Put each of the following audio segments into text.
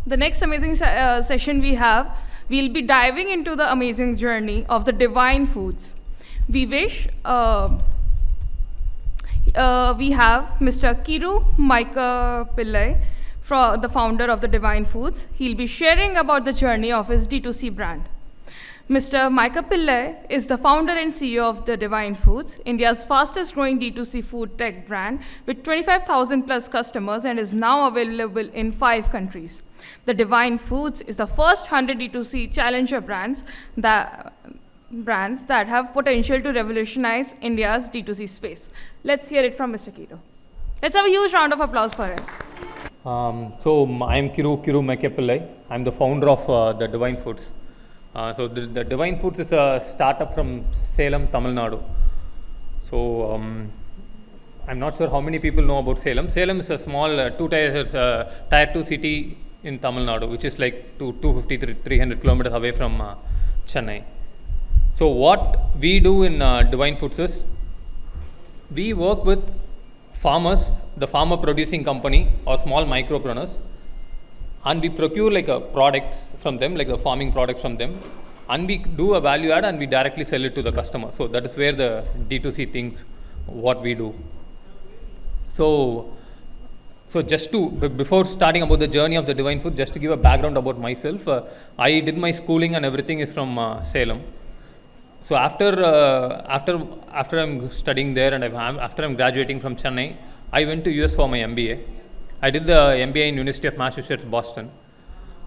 the next amazing session we'll be diving into the amazing journey of the divine foods. We wish we have Mr. Kiru Maikkapillai, the founder of the Divine Foods. He'll be sharing about the journey of his DtoC brand. Mr. Maikkapillai is the founder and CEO of the Divine Foods, India's fastest growing DtoC food tech brand with 25,000 plus customers and is now available in 5 countries. The Divine Foods is the first 100 DtoC challenger brands that have potential to revolutionize India's DtoC space. Let's hear it from Mr. Kiru. Let's have a huge round of applause for him. So I'm Kiru Maikkapillai. I'm the founder of the Divine Foods. So the Divine Foods is a startup from Salem, Tamil Nadu. So I'm not sure how many people know about Salem. Salem is a small tier 2 city in Tamil Nadu, which is like 250-300 kilometers away from Chennai. So what we do in Divine Foods is we work with farmers, the farmer producing company or small micropreneurs, and we procure like a product from them, like a farming product from them, and we do a value add and we directly sell it to the customer. So that is where the DtoC things, what we do. So just to, before starting about the journey of the Divine Food, just to give a background about myself, I did my schooling and everything is from Salem. So after I'm studying there and after I'm graduating from Chennai, I went to US for my MBA. I did the MBA in University of Massachusetts, Boston.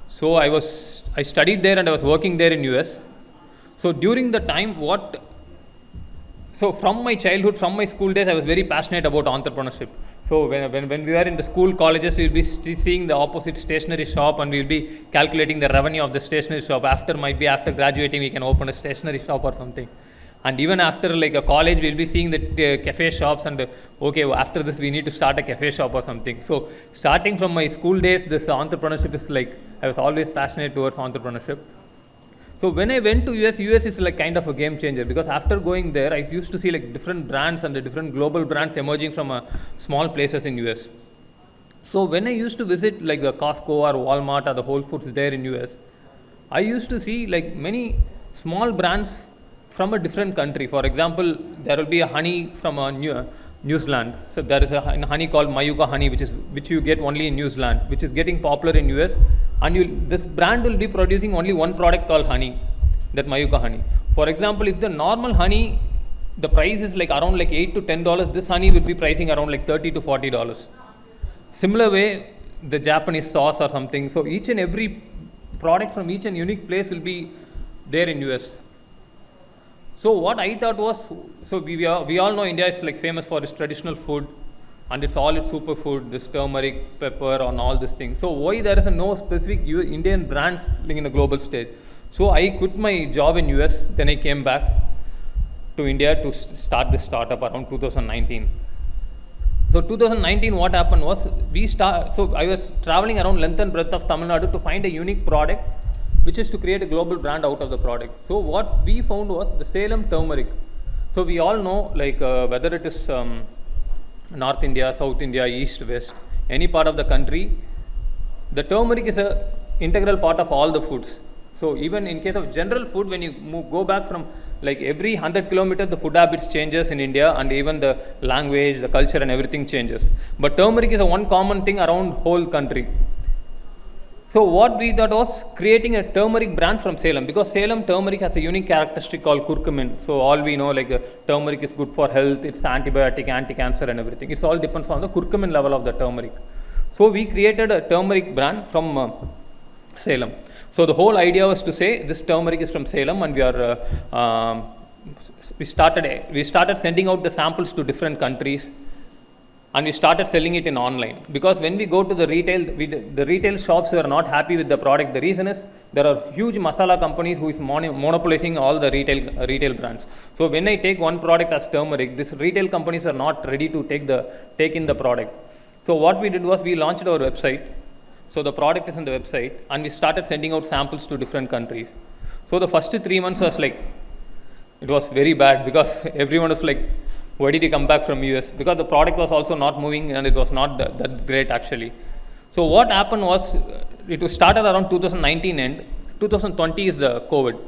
So I studied there and I was working there in US. So during the time, from my childhood, from my school days, I was very passionate about entrepreneurship. So when we were in the school, colleges, we'll be seeing the opposite stationery shop and we'll be calculating the revenue of the stationery shop. After graduating, we can open a stationery shop or something. And even after like a college, we'll be seeing the cafe shops and okay, after this we need to start a cafe shop or something. So starting from my school days, this entrepreneurship is like, I was always passionate towards entrepreneurship. So when I went to US is like kind of a game changer because after going there, I used to see like different brands and the different global brands emerging from small places in US. So when I used to visit like the Costco or Walmart or the Whole Foods there in US, I used to see like many small brands from a different country. For example, there will be a honey from New Zealand. So there is a honey called Mayuka honey, which you get only in New Zealand, which is getting popular in US. And this brand will be producing only one product called honey, that Mayuka honey. For example, if the normal honey, the price is like around like $8 to $10, this honey will be pricing around like $30 to $40. Similar way, the Japanese sauce or something. So each and every product from each and unique place will be there in US. So what I thought was, so we all know India is like famous for its traditional food and it's all its superfood, this turmeric, pepper and all these things. So why there is no specific Indian brands in a global stage? So I quit my job in US, then I came back to India to start this startup around 2019. So 2019 what happened was, so I was traveling around length and breadth of Tamil Nadu to find a unique product which is to create a global brand out of the product. So what we found was the Salem turmeric. So we all know like whether it is North India, South India, East, West, any part of the country, the turmeric is an integral part of all the foods. So even in case of general food, when you go back from like every 100 kilometers, the food habits changes in India and even the language, the culture and everything changes. But turmeric is a one common thing around whole country. So what we thought was creating a turmeric brand from Salem, because Salem turmeric has a unique characteristic called curcumin. So all we know like turmeric is good for health, it's antibiotic, anti-cancer and everything. It all depends on the curcumin level of the turmeric. So we created a turmeric brand from Salem. So the whole idea was to say this turmeric is from Salem and we started sending out the samples to different countries. And we started selling it in online, because when we go to the retail shops who are not happy with the product. The reason is there are huge masala companies who is monopolizing all the retail brands. So when I take one product as turmeric, these retail companies are not ready to take in the product. So what we did was we launched our website. So the product is on the website and we started sending out samples to different countries. So the first 3 months was like, it was very bad because everyone was like, why did you come back from US? Because the product was also not moving and it was not that great actually. So what happened was, it was started around 2019 end. 2020 is the COVID.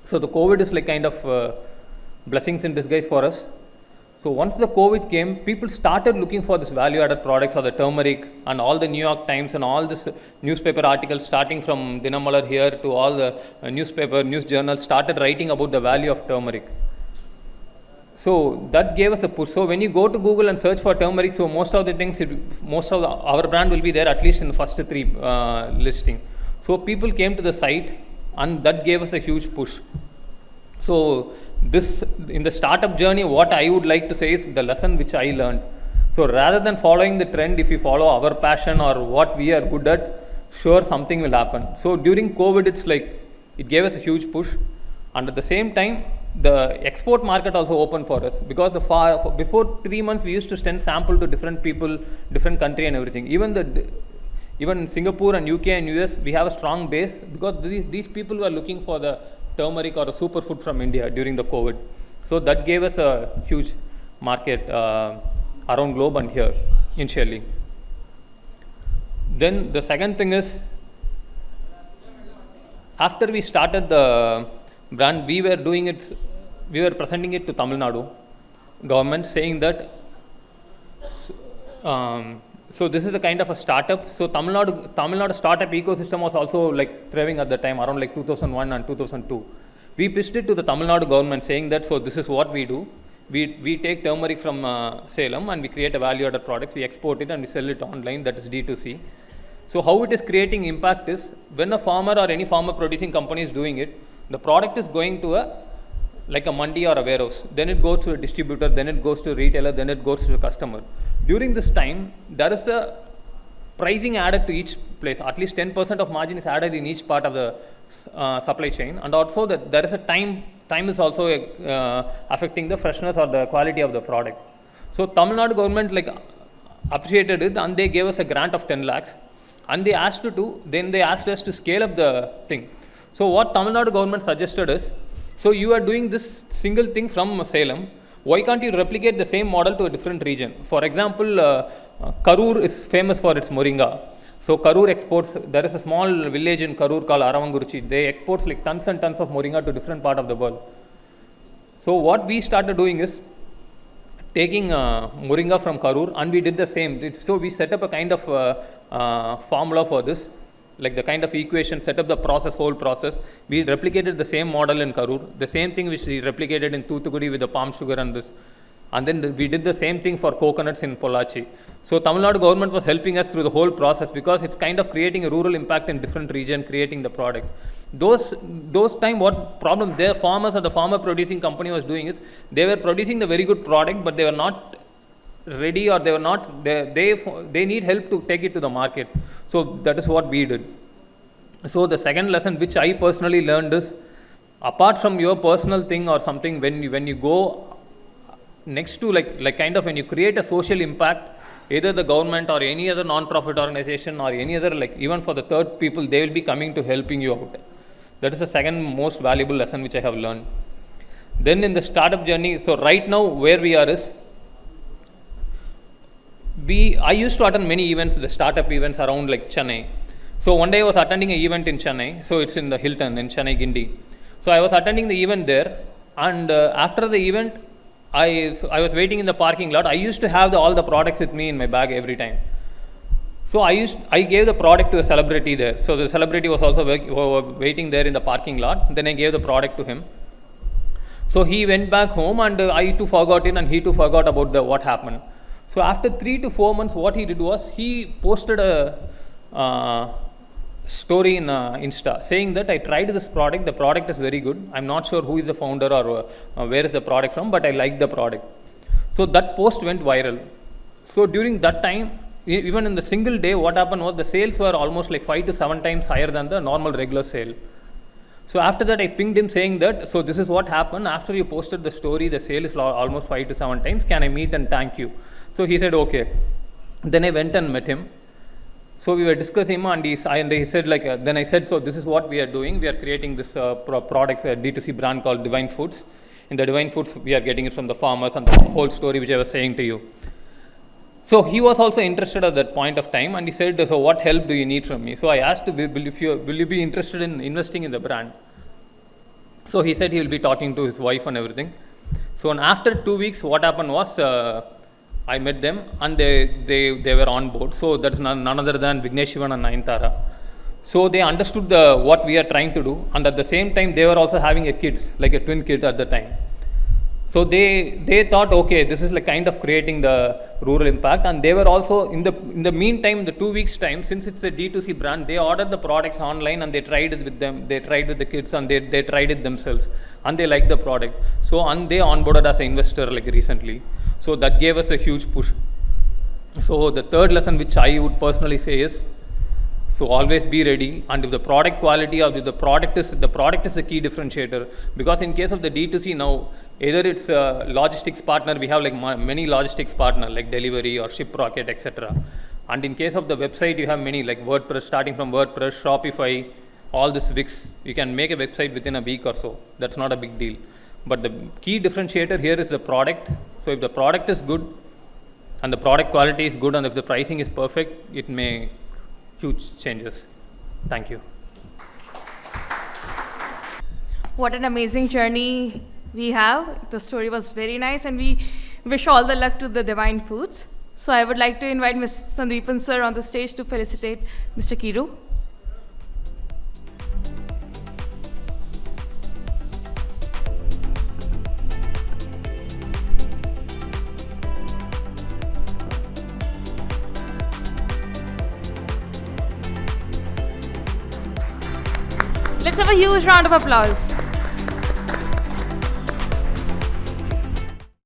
So the COVID is like kind of blessings in disguise for us. So once the COVID came, people started looking for this value-added products or the turmeric, and all the New York Times and all this newspaper articles starting from Dinamalar here to all the news journals started writing about the value of turmeric. So that gave us a push. So when you go to Google and search for turmeric, so most of the things, our brand will be there at least in the first 3 listing. So people came to the site, and that gave us a huge push. So this, in the startup journey, what I would like to say is the lesson which I learned. So rather than following the trend, if we follow our passion or what we are good at, sure something will happen. So during COVID, it's like it gave us a huge push, and at the same time the export market also opened for us, because before 3 months we used to send sample to different people, different country and everything. Even in Singapore and UK and US, we have a strong base, because these people were looking for the turmeric or a superfood from India during the COVID. So that gave us a huge market around globe and here initially. Then the second thing is, after we started the brand, we were presenting it to Tamil Nadu government, saying that so this is a kind of a startup. So Tamil Nadu startup ecosystem was also like thriving at the time, around like 2001 and 2002. We pitched it to the Tamil Nadu government, saying that so this is what we do. We take turmeric from Salem, and we create a value-added product. We export it and we sell it online. That is DtoC. So how it is creating impact is, when a farmer or any farmer producing company is doing it, the product is going to like a mandi or a warehouse. Then it goes to a distributor. Then it goes to a retailer. Then it goes to a customer. During this time, there is a pricing added to each place. At least 10% of margin is added in each part of the supply chain, and also that there is a time is also affecting the freshness or the quality of the product. So Tamil Nadu government like appreciated it, and they gave us a grant of 10 lakhs, and they asked us to scale up the thing. So what Tamil Nadu government suggested is, so you are doing this single thing from Salem, why can't you replicate the same model to a different region? For example, Karur is famous for its moringa. So Karur exports, there is a small village in Karur called Aravanguruchi. They export like tons and tons of moringa to different part of the world. So what we started doing is taking moringa from Karur, and we did the same. So we set up a kind of formula for this, like the kind of equation, set up the whole process. We replicated the same model in Karur, the same thing which we replicated in Thoothukudi with the palm sugar and this. And then we did the same thing for coconuts in Pollachi. So Tamil Nadu government was helping us through the whole process, because it's kind of creating a rural impact in different region, creating the product. Those time, what problem their farmers or the farmer producing company was doing is, they were producing the very good product, but they were not ready, or they need help to take it to the market. So that is what we did. So the second lesson which I personally learned is, apart from your personal thing or something, when you go next to like kind of when you create a social impact, either the government or any other non-profit organization or any other, like even for the third people, they will be coming to helping you out. That is the second most valuable lesson which I have learned. Then in the startup journey, so right now where we are is, I used to attend many events, the startup events around like Chennai. So one day I was attending an event in Chennai. So it's in the Hilton in Chennai, Gindi. So I was attending the event there, and after the event, I was waiting in the parking lot. I used to have all the products with me in my bag every time. So I gave the product to a celebrity there. So the celebrity was also waiting there in the parking lot. Then I gave the product to him. So he went back home, and I too forgot it, and he too forgot about what happened. So after 3 to 4 months, what he did was, he posted a story in Insta, saying that I tried this product, the product is very good. I'm not sure who is the founder or where is the product from, but I like the product. So that post went viral. So during that time, even in the single day, what happened was, the sales were almost like 5 to 7 times higher than the normal regular sale. So after that, I pinged him saying that, so this is what happened. After you posted the story, the sale is almost 5 to 7 times. Can I meet and thank you? So he said, okay. Then I went and met him. So we were discussing, and he said like, then I said, so this is what we are doing. We are creating this products, a DtoC brand called Divine Foods. In the Divine Foods, we are getting it from the farmers, and the whole story which I was saying to you. So he was also interested at that point of time, and he said, so what help do you need from me? So I asked, will you be interested in investing in the brand? So he said he will be talking to his wife and everything. So and after 2 weeks, what happened was, I met them and they were on board. So that's none other than Vignesh Shivan and Nayantara. So they understood what we are trying to do, and at the same time they were also having a kids, like a twin kid at the time. So they thought, okay, this is like kind of creating the rural impact, and they were also in the meantime, the 2 weeks time, since it's a D2C brand, they ordered the products online and they tried it with them, they tried with the kids, and they tried it themselves, and they liked the product. So and they onboarded as an investor like recently. So that gave us a huge push. So the third lesson which I would personally say is, so always be ready, and if the product quality or if the product is a key differentiator, because in case of the D2C now, either it's a logistics partner, we have like many logistics partner like delivery or Shiprocket, etc. And in case of the website, you have many like WordPress, starting from WordPress, Shopify, all this Wix. You can make a website within a week or so. That's not a big deal. But the key differentiator here is the product. So if the product is good and the product quality is good, and if the pricing is perfect, it may huge changes. Thank you. What an amazing journey we have. The story was very nice, and we wish all the luck to the Divine Foods. So I would like to invite Ms. Sandeepan sir on the stage to felicitate Mr. Kiru. Let's have a huge round of applause.